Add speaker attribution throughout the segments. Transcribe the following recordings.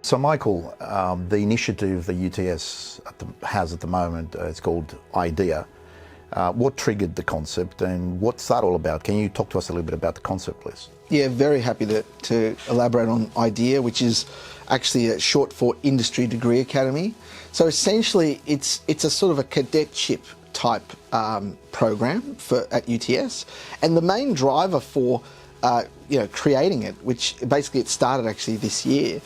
Speaker 1: So Michael, the initiative the UTS has at the moment, it's called IDEA. What triggered the concept and what's that all about? Can you talk to us a little bit about the concept, please?
Speaker 2: Yeah, very happy to elaborate on IDEA, which is actually a short for Industry Degree Academy. So essentially, it's a sort of a cadetship type program at UTS, and the main driver for creating it, which basically it started actually this year,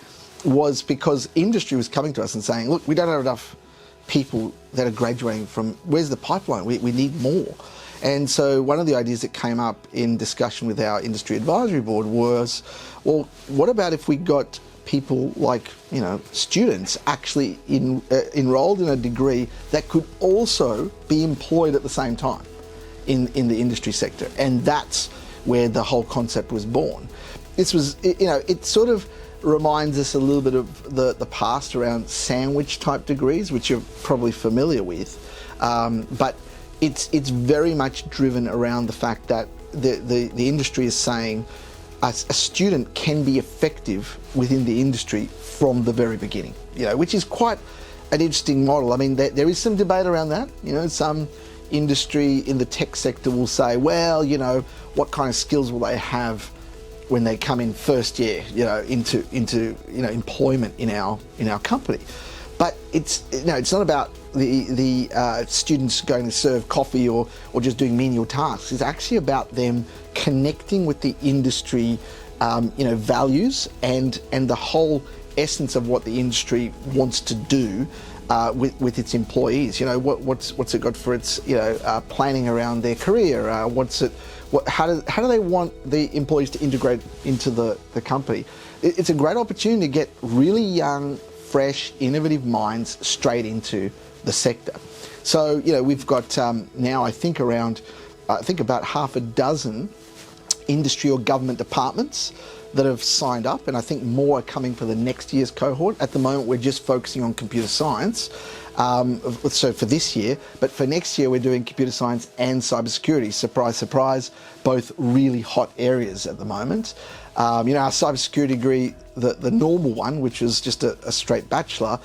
Speaker 2: was because industry was coming to us and saying, look, we don't have enough people that are graduating from, where's the pipeline? We need more. And so one of the ideas that came up in discussion with our industry advisory board was, well, what about if we got people like, students actually enrolled in a degree that could also be employed at the same time in the industry sector? And that's where the whole concept was born. This was, it sort of reminds us a little bit of the past around sandwich type degrees, which you're probably familiar with, but it's very much driven around the fact that the industry is saying a student can be effective within the industry from the very beginning, which is quite an interesting model. I mean, there is some debate around that. Some industry in the tech sector will say, well, what kind of skills will they have when they come in first year, into employment in our company. But it's not about the students going to serve coffee or just doing menial tasks. It's actually about them connecting with the industry, values and the whole essence of what the industry wants to do with its employees. What's it got for its planning around their career? How do they want the employees to integrate into the company? It's a great opportunity to get really young, fresh, innovative minds straight into the sector. So we've got now I think about half a dozen industry or government departments that have signed up, and I think more are coming for the next year's cohort. At the moment, we're just focusing on computer science, so for this year, but for next year, we're doing computer science and cybersecurity. Surprise, surprise, both really hot areas at the moment. Our cybersecurity degree, the normal one, which is just a straight bachelor,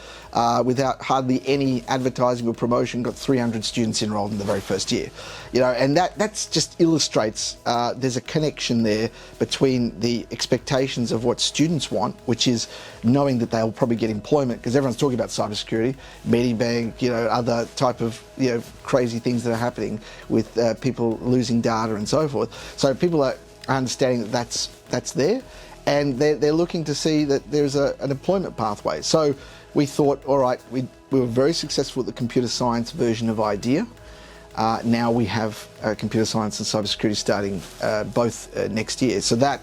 Speaker 2: without hardly any advertising or promotion, got 300 students enrolled in the very first year. And that's just illustrates there's a connection there between the expectations of what students want, which is knowing that they'll probably get employment, because everyone's talking about cybersecurity, Medibank, other type of crazy things that are happening with people losing data and so forth. So people are understanding that that's there, and they're looking to see that there's an employment pathway. So we thought, all right, we were very successful with the computer science version of IDEA. Now we have computer science and cybersecurity starting both next year. So that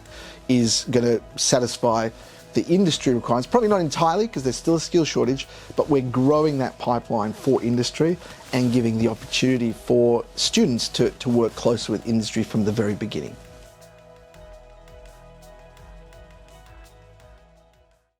Speaker 2: is going to satisfy the industry requirements, probably not entirely because there's still a skill shortage, but we're growing that pipeline for industry and giving the opportunity for students to work closer with industry from the very beginning.